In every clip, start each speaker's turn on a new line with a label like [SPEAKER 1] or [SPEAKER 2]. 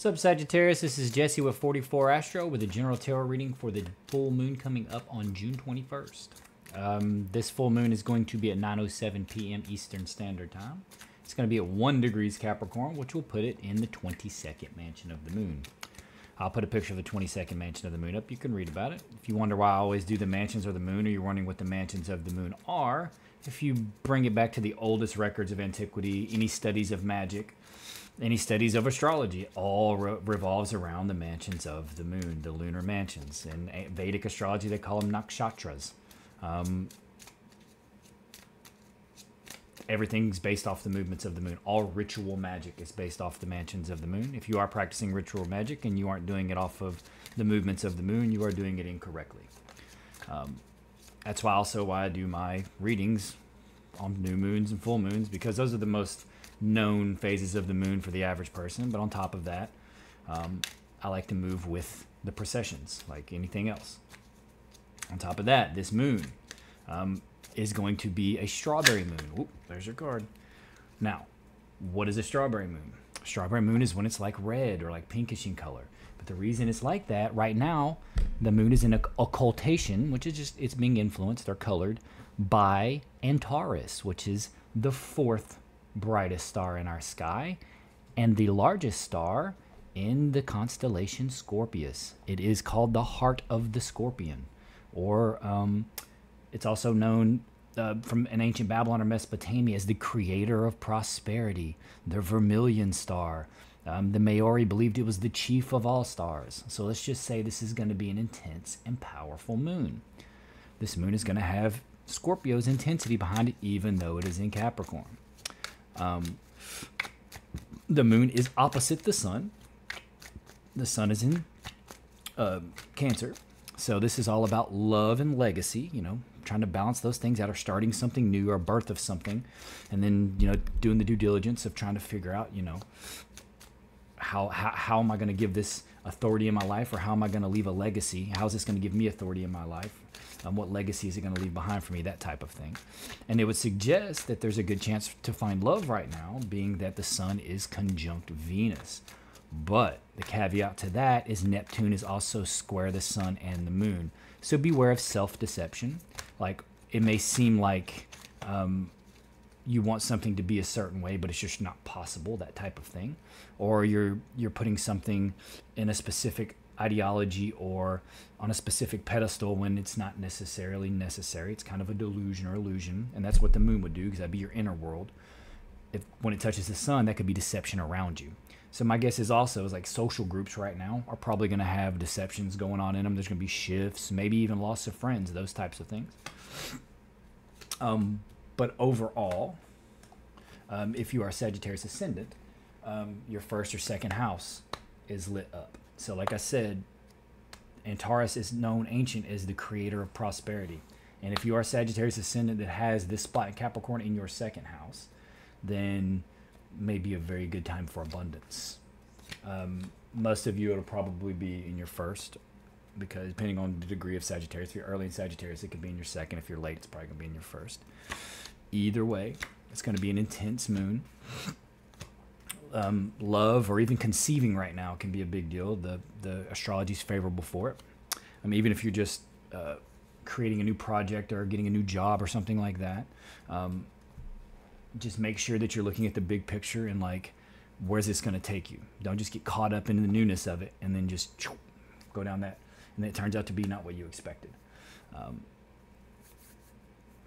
[SPEAKER 1] What's up, Sagittarius? This is Jesse with 44 Astro with a general tarot reading for the full moon coming up on June 21st. This full moon is going to be at 9:07 p.m. Eastern Standard Time. It's going to be at 1 degrees Capricorn, which will put it in the 22nd mansion of the moon. I'll put a picture of the 22nd mansion of the moon up. You can read about it. If you wonder why I always do the mansions of the moon, or you're wondering what the mansions of the moon are, if you bring it back to the oldest records of antiquity, any studies of magic, any studies of astrology, all revolves around the mansions of the moon, the lunar mansions. In Vedic astrology, they call them nakshatras. Everything's based off the movements of the moon. All ritual magic is based off the mansions of the moon. If you are practicing ritual magic and you aren't doing it off of the movements of the moon, you are doing it incorrectly. That's why I do my readings on new moons and full moons, because those are the most known phases of the moon for the average person. But on top of that, I like to move with the precessions like anything else. On top of that, this moon is going to be a strawberry moon. Oop, there's your card. Now, what is a strawberry moon? A strawberry moon is when it's like red or like pinkish in color. But the reason it's like that right now, the moon is in occultation, which is just, it's being influenced or colored by Antares, which is the 4th brightest star in our sky and the largest star in the constellation Scorpius. It is called the heart of the scorpion, or it's also known from an ancient Babylon or Mesopotamia as the creator of prosperity, the vermilion star. The Maori believed it was the chief of all stars. So let's just say this is going to be an intense and powerful moon. This moon is going to have Scorpio's intensity behind it, even though it is in Capricorn. The moon is opposite the sun. The sun is in Cancer. So this is all about love and legacy, you know, trying to balance those things out, or starting something new, or birth of something, and then, you know, doing the due diligence of trying to figure out, you know, how am I going to give this authority in my life, or how am I going to leave a legacy? How is this going to give me authority in my life? What legacy is it going to leave behind for me? That type of thing. And it would suggest that there's a good chance to find love right now, being that the sun is conjunct Venus. But the caveat to that is Neptune is also square the sun and the moon. So beware of self-deception. Like, it may seem like you want something to be a certain way, but it's just not possible, that type of thing. Or you're putting something in a specific ideology or on a specific pedestal when it's not necessarily necessary. It's kind of a delusion or illusion, and that's what the moon would do, because that'd be your inner world. When it touches the sun, that could be deception around you. So my guess is also, like, social groups right now are probably going to have deceptions going on in them. There's going to be shifts, maybe even loss of friends, those types of things. But overall, if you are Sagittarius ascendant, your first or second house is lit up. So like I said, Antares is known ancient as the creator of prosperity. And if you are Sagittarius ascendant that has this spot in Capricorn in your second house, then may be a very good time for abundance. Most of you, it'll probably be in your first, because depending on the degree of Sagittarius, if you're early in Sagittarius, it could be in your second. If you're late, it's probably going to be in your first. Either way, it's going to be an intense moon. Love or even conceiving right now can be a big deal. The astrology is favorable for it. Even if you're just creating a new project or getting a new job or something like that, just make sure that you're looking at the big picture and, like, where's this going to take you? Don't just get caught up in the newness of it and then just go down that, and then it turns out to be not what you expected.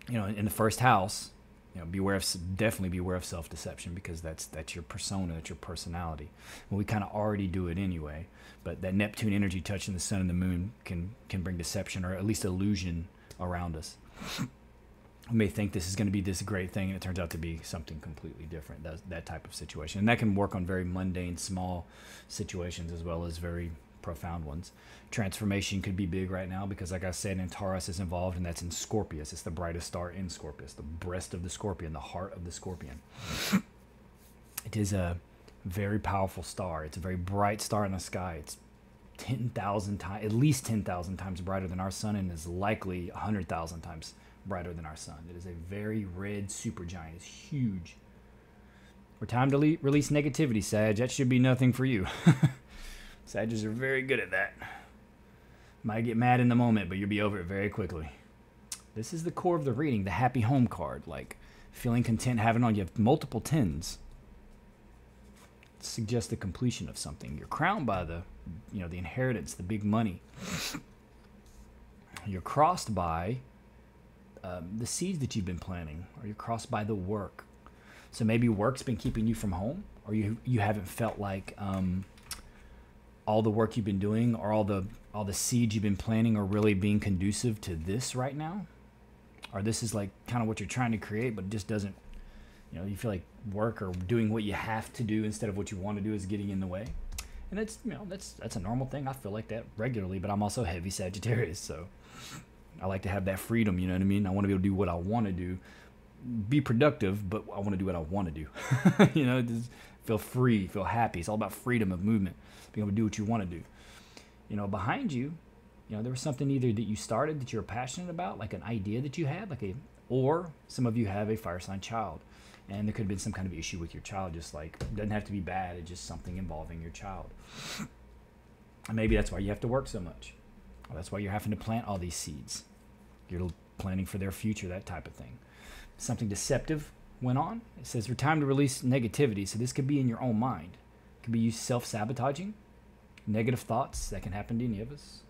[SPEAKER 1] You know, in the first house, you know, definitely beware of self-deception, because that's your persona, that's your personality. Well, we kind of already do it anyway, but that Neptune energy touching the sun and the moon can bring deception, or at least illusion, around us. We may think this is going to be this great thing, and it turns out to be something completely different, that type of situation. And that can work on very mundane, small situations as well as very profound ones. Transformation could be big right now, because, like I said, Antares is involved, and that's in Scorpius. It's the brightest star in Scorpius, the breast of the scorpion, the heart of the scorpion. It is a very powerful star. It's a very bright star in the sky. It's 10,000 times, at least 10,000 times brighter than our sun, and is likely 100,000 times brighter than our sun. It is a very red supergiant. It's huge. We're time to release negativity, Sag. That should be nothing for you. Sagittarius are very good at that. Might get mad in the moment, but you'll be over it very quickly. This is the core of the reading, the happy home card, like feeling content, having on. You have multiple 10s. It suggests the completion of something. You're crowned by the, the inheritance, the big money. You're crossed by the seeds that you've been planting, or you're crossed by the work. So maybe work's been keeping you from home, or you haven't felt like all the work you've been doing or all the seeds you've been planting are really being conducive to this right now. Or this is like kind of what you're trying to create, but it just doesn't, you feel like work or doing what you have to do instead of what you want to do is getting in the way. And that's, that's a normal thing. I feel like that regularly, but I'm also heavy Sagittarius, so I like to have that freedom, you know what I mean? I want to be able to do what I want to do, be productive, but I want to do what I want to do. Just feel free, feel happy. It's all about freedom of movement, being able to do what you want to do. Behind you, there was something either that you started that you're passionate about, like an idea that you had, or some of you have a fire sign child, and there could have been some kind of issue with your child, just like, it doesn't have to be bad, it's just something involving your child. And maybe that's why you have to work so much. Or that's why you're having to plant all these seeds. You're planning for their future, that type of thing. Something deceptive went on. It says, "It's time to release negativity." So this could be in your own mind. It could be you self-sabotaging, negative thoughts. That can happen to any of us.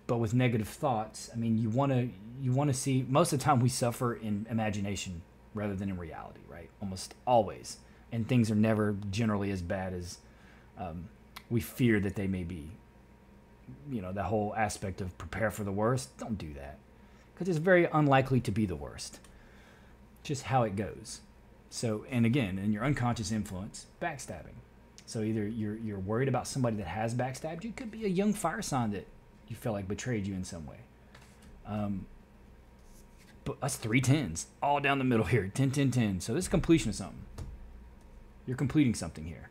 [SPEAKER 1] But with negative thoughts, you want to see, most of the time we suffer in imagination rather than in reality, right? Almost always. And things are never generally as bad as we fear that they may be. The whole aspect of prepare for the worst, don't do that. Because it's very unlikely to be the worst. Just how it goes. So, and again, in your unconscious influence, backstabbing. So either you're worried about somebody that has backstabbed you. It could be a young fire sign that you feel like betrayed you in some way. But that's 3 10s all down the middle here. 10, 10, 10. So this is completion of something. You're completing something here.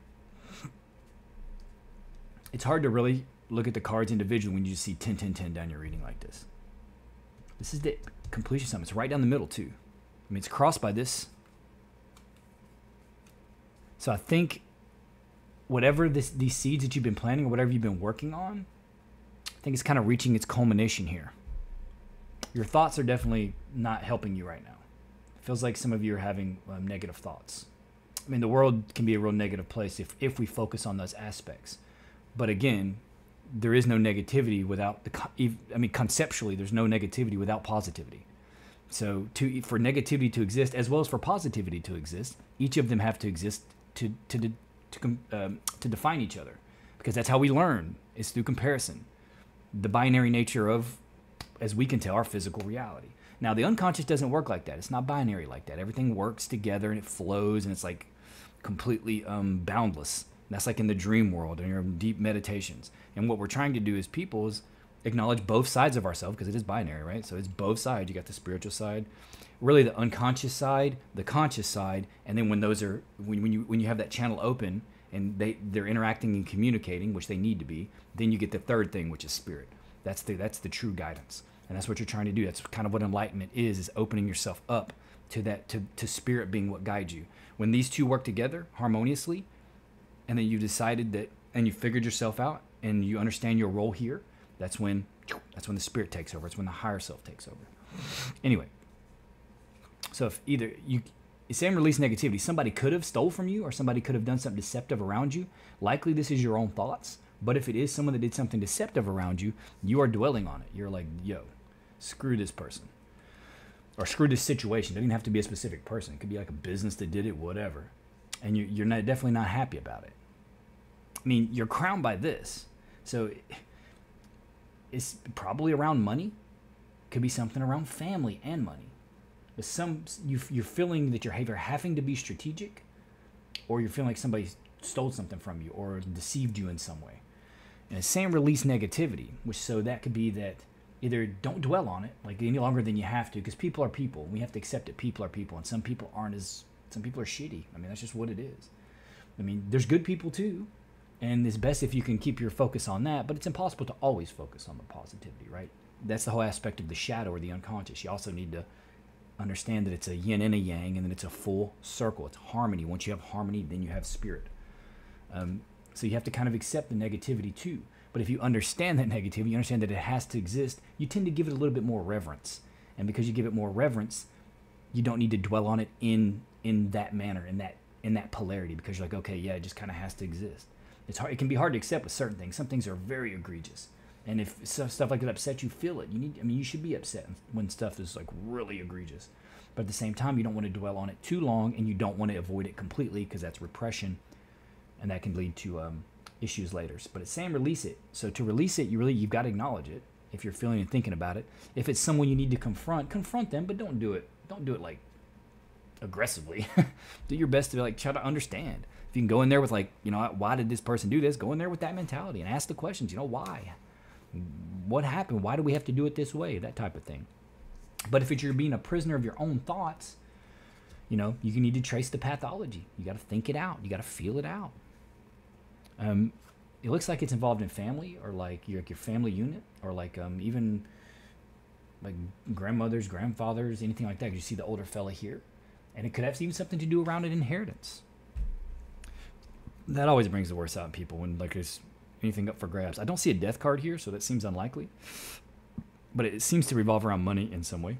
[SPEAKER 1] It's hard to really look at the cards individually when you just see 10, 10, 10 down your reading like this. This is the completion of something. It's right down the middle too. It's crossed by this. So I think whatever these seeds that you've been planting or whatever you've been working on, I think it's kind of reaching its culmination here. Your thoughts are definitely not helping you right now. It feels like some of you are having negative thoughts. The world can be a real negative place if we focus on those aspects. But again, there is no negativity without conceptually, there's no negativity without positivity. So for negativity to exist, as well as for positivity to exist, each of them have to exist to define each other, because that's how we learn, is through comparison. The binary nature of, as we can tell, our physical reality. Now, the unconscious doesn't work like that. It's not binary like that. Everything works together and it flows, and it's like completely boundless. That's like in the dream world and your deep meditations. And what we're trying to do as people is acknowledge both sides of ourselves, because it is binary, right? So it's both sides. You got the spiritual side, really the unconscious side, the conscious side, and then when those are when you have that channel open and they're interacting and communicating, which they need to be, then you get the third thing, which is spirit. That's the true guidance, and that's what you're trying to do. That's kind of what enlightenment is opening yourself up to that, to spirit being what guides you. When these two work together harmoniously, and then you've decided that, and you figured yourself out, and you understand your role here, that's when the spirit takes over. It's when the higher self takes over. Anyway, so if either saying release negativity, somebody could have stole from you, or somebody could have done something deceptive around you. Likely this is your own thoughts. But if it is someone that did something deceptive around you, you are dwelling on it. You're like, yo, screw this person. Or screw this situation. It doesn't have to be a specific person. It could be like a business that did it, whatever. And you're definitely not happy about it. You're crowned by this. So it's probably around money. Could be something around family and money. But you're feeling that you're either having to be strategic, or you're feeling like somebody stole something from you or deceived you in some way. And it's saying release negativity, so that could be that either don't dwell on it like any longer than you have to, because people are people. We have to accept that people are people, and some people are shitty. That's just what it is. There's good people too, and it's best if you can keep your focus on that, but it's impossible to always focus on the positivity, right? That's the whole aspect of the shadow or the unconscious. You also need to understand that it's a yin and a yang, and then it's a full circle. It's harmony. Once you have harmony, then you have spirit. So you have to kind of accept the negativity too. But if you understand that negativity, you understand that it has to exist, you tend to give it a little bit more reverence. And because you give it more reverence, you don't need to dwell on it in that manner, in that polarity, because you're like, okay, yeah, it just kind of has to exist. It's hard. It can be hard to accept with certain things. Some things are very egregious. And if stuff like that upsets you, feel it. You should be upset when stuff is like really egregious. But at the same time, you don't want to dwell on it too long, and you don't want to avoid it completely, because that's repression, and that can lead to issues later. But it's saying release it. So to release it, you've got to acknowledge it if you're feeling and thinking about it. If it's someone you need to confront them, but don't do it like aggressively. Do your best to like try to understand. If you can go in there with like, why did this person do this? Go in there with that mentality and ask the questions. Why? What happened? Why do we have to do it this way? That type of thing. But if you're being a prisoner of your own thoughts, you need to trace the pathology. You got to think it out. You got to feel it out. It looks like it's involved in family, or like your family unit, or like even like grandmothers, grandfathers, anything like that. You see the older fella here, and it could have even something to do around an inheritance. That always brings the worst out in people when like there's anything up for grabs. I don't see a death card here, so that seems unlikely. But it seems to revolve around money in some way.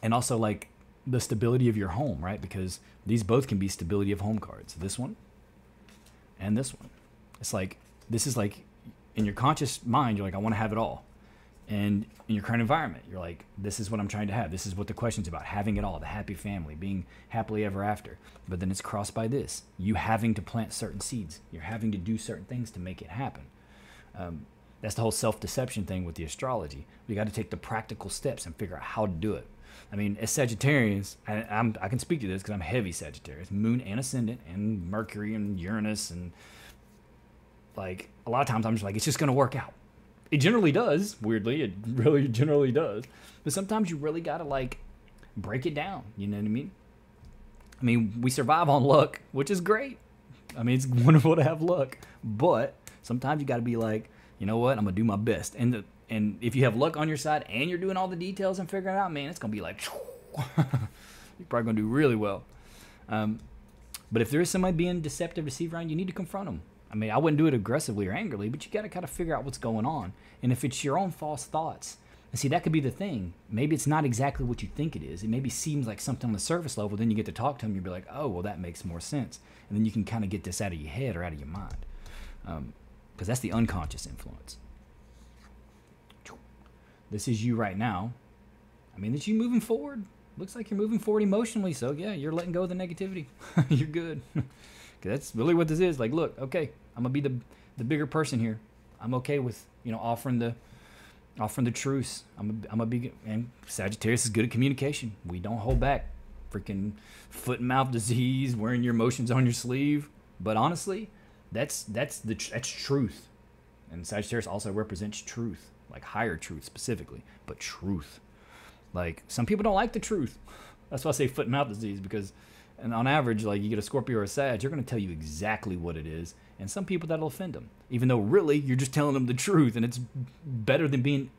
[SPEAKER 1] And also like the stability of your home, right? Because these both can be stability of home cards. This one and this one. It's like, this is like in your conscious mind, you're like, I want to have it all. And in your current environment, you're like, this is what I'm trying to have. This is what the question's about. Having it all, the happy family, being happily ever after. But then it's crossed by this. You having to plant certain seeds. You're having to do certain things to make it happen. That's the whole self-deception thing with the astrology. We got to take the practical steps and figure out how to do it. I mean, as Sagittarians, I can speak to this because I'm heavy Sagittarius. Moon and Ascendant and Mercury and Uranus. And like a lot of times I'm just like, it's just going to work out. It generally does, weirdly. It really generally does. But sometimes you really got to like break it down. You know what I mean? I mean, we survive on luck, which is great. I mean, it's wonderful to have luck. But sometimes you got to be like, you know what? I'm going to do my best. And if you have luck on your side and you're doing all the details and figuring it out, man, it's going to be like, you're probably going to do really well. But if there is somebody being deceptive, deceive around, you need to confront them. I mean, I wouldn't do it aggressively or angrily, but you got to kind of figure out what's going on. And if it's your own false thoughts, and see, that could be the thing. Maybe it's not exactly what you think it is. It maybe seems like something on the surface level. Then you get to talk to them, you'll be like, oh, well, that makes more sense. And then you can kind of get this out of your head or out of your mind. Because that's the unconscious influence. This is you right now. I mean, it's you moving forward. Looks like you're moving forward emotionally. So, yeah, you're letting go of the negativity. You're good. That's really what this is. Like, look, okay, I'm going to be the bigger person here. I'm okay with, offering the truce. I'm going to be, and Sagittarius is good at communication. We don't hold back. Freaking foot and mouth disease, wearing your emotions on your sleeve. But honestly, that's truth. And Sagittarius also represents truth, like higher truth specifically, but truth. Like, some people don't like the truth. That's why I say foot and mouth disease, because and on average, like, you get a Scorpio or a Sag, they're going to tell you exactly what it is. And some people, that'll offend them. Even though really, you're just telling them the truth. And it's better than being,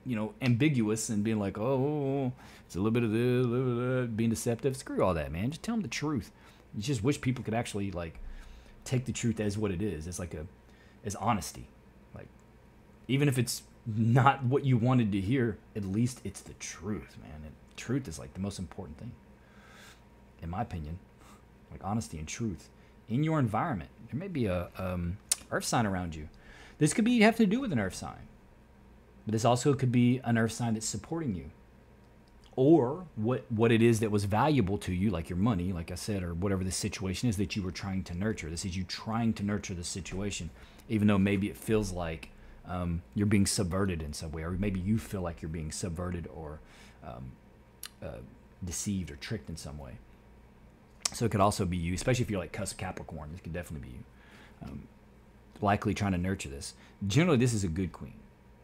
[SPEAKER 1] ambiguous and being like, oh, it's a little bit of this, a little bit of that, being deceptive. Screw all that, man. Just tell them the truth. You just wish people could actually, like, take the truth as what it is. It's like as honesty. Like, even if it's not what you wanted to hear, at least it's the truth, man. And truth is, like, the most important thing, in my opinion. Like honesty and truth in your environment. There may be a earth sign around you. This could have to do with an earth sign, but this also could be an earth sign that's supporting you, or what it is that was valuable to you, like your money, like I said, or whatever the situation is that you were trying to nurture. This is you trying to nurture the situation, even though maybe it feels like you're being subverted in some way, or maybe you feel like you're being subverted or deceived or tricked in some way. So it could also be you, especially if you're like cusp Capricorn. This could definitely be you. Likely trying to nurture this. Generally, this is a good queen,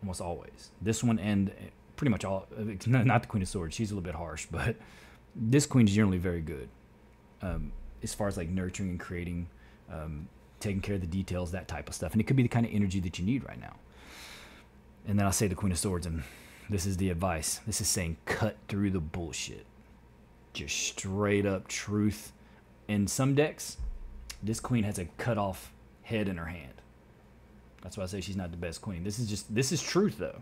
[SPEAKER 1] almost always. This one and pretty much all, not the Queen of Swords. She's a little bit harsh, but this queen is generally very good as far as like nurturing and creating, taking care of the details, that type of stuff. And it could be the kind of energy that you need right now. And then I'll say the Queen of Swords, and this is the advice. This is saying cut through the bullshit. Just straight up truth. In some decks, this queen has a cut off head in her hand. That's why I say she's not the best queen. This is truth, though.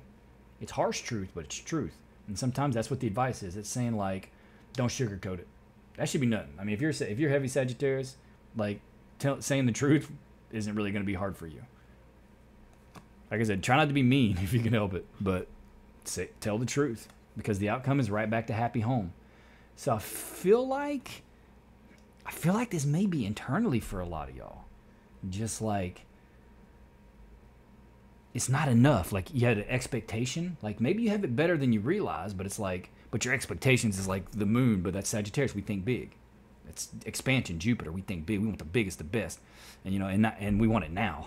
[SPEAKER 1] It's harsh truth, but it's truth. And sometimes that's what the advice is. It's saying, like, don't sugarcoat it. That should be nothing. I mean, if you're heavy Sagittarius, like, saying the truth isn't really going to be hard for you. Like I said, try not to be mean if you can help it, but tell the truth, because the outcome is right back to happy home. So I feel like this may be internally for a lot of y'all. Just like, it's not enough. Like, you had an expectation. Like, maybe you have it better than you realize, but it's like, but your expectations is like the moon, but that's Sagittarius. We think big. It's expansion, Jupiter. We think big. We want the biggest, the best. And, you know, and we want it now.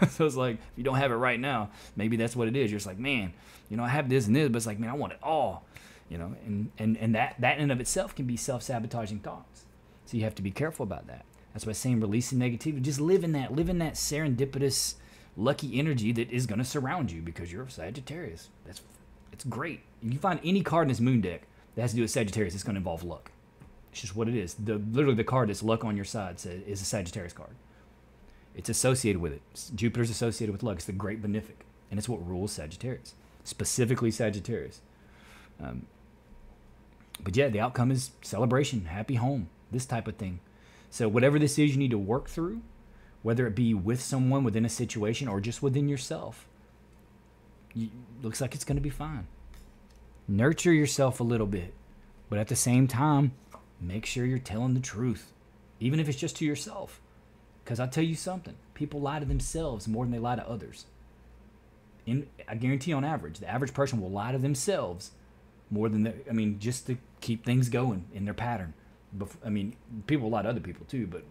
[SPEAKER 1] So it's like, if you don't have it right now, maybe that's what it is. You're just like, man, you know, I have this and this, but it's like, man, I want it all. You know, and that in and of itself can be self-sabotaging thoughts. So you have to be careful about that. That's why I'm saying releasing negativity. Just live in that serendipitous, lucky energy that is going to surround you, because you're a Sagittarius. It's great. If you find any card in this moon deck that has to do with Sagittarius, it's going to involve luck. It's just what it is. Literally the card that's luck on your side is a Sagittarius card. It's associated with it. Jupiter's associated with luck. It's the great benefic, and it's what rules Sagittarius, specifically Sagittarius. But yeah, the outcome is celebration, happy home, this type of thing. So whatever this is you need to work through, whether it be with someone within a situation or just within yourself, looks like it's going to be fine. Nurture yourself a little bit, but at the same time, make sure you're telling the truth, even if it's just to yourself. Because I'll tell you something, people lie to themselves more than they lie to others. I guarantee on average, the average person will lie to themselves more than just to keep things going in their pattern. People lie to other people too, but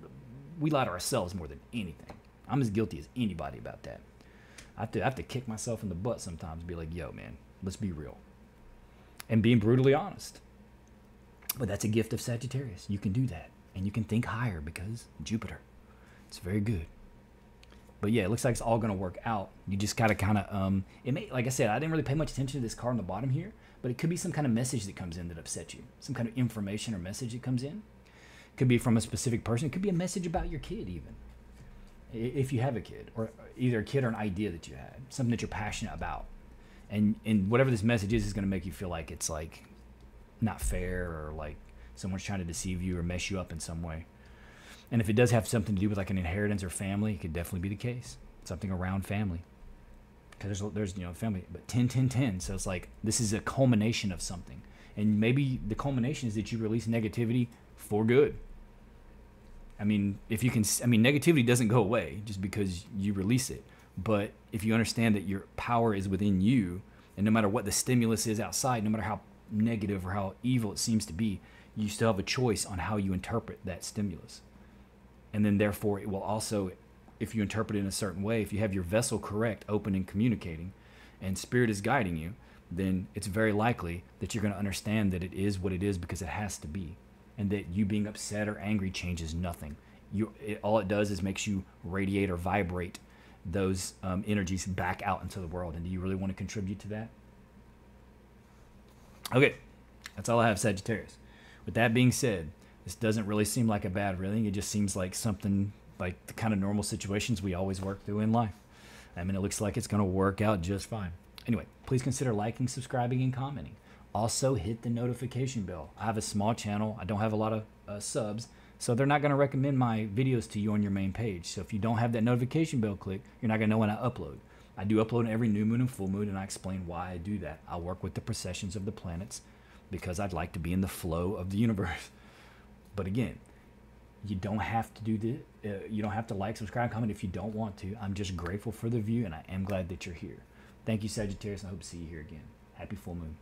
[SPEAKER 1] we lie to ourselves more than anything. I'm as guilty as anybody about that. I have to kick myself in the butt sometimes and be like, yo, man, let's be real. And being brutally honest. But that's a gift of Sagittarius. You can do that. And you can think higher because Jupiter. It's very good. But yeah, it looks like it's all going to work out. You just gotta like I said, I didn't really pay much attention to this card on the bottom here, but it could be some kind of message that comes in that upsets you. Some kind of information or message that comes in. It could be from a specific person. It could be a message about your kid even. If you have a kid, or either a kid or an idea that you had, something that you're passionate about. And whatever this message is going to make you feel like it's like not fair, or like someone's trying to deceive you or mess you up in some way. And if it does have something to do with like an inheritance or family, it could definitely be the case. Something around family. Because there's family, but 10, 10, 10. So it's like, this is a culmination of something. And maybe the culmination is that you release negativity for good. Negativity doesn't go away just because you release it. But if you understand that your power is within you, and no matter what the stimulus is outside, no matter how negative or how evil it seems to be, you still have a choice on how you interpret that stimulus. And then therefore it will also, if you interpret it in a certain way, if you have your vessel correct, open and communicating, and spirit is guiding you, then it's very likely that you're going to understand that it is what it is because it has to be. And that you being upset or angry changes nothing. All it does is makes you radiate or vibrate those energies back out into the world. And do you really want to contribute to that? Okay, that's all I have, Sagittarius. With that being said, this doesn't really seem like a bad reading. It just seems like something like the kind of normal situations we always work through in life. It looks like it's going to work out just fine. Anyway, please consider liking, subscribing, and commenting. Also, hit the notification bell. I have a small channel. I don't have a lot of subs, so they're not going to recommend my videos to you on your main page. So if you don't have that notification bell clicked, you're not going to know when I upload. I do upload every new moon and full moon, and I explain why I do that. I work with the precessions of the planets because I'd like to be in the flow of the universe. But again, you don't have to do this. You don't have to like, subscribe, comment if you don't want to. I'm just grateful for the view, and I am glad that you're here. Thank you, Sagittarius, and I hope to see you here again. Happy full moon.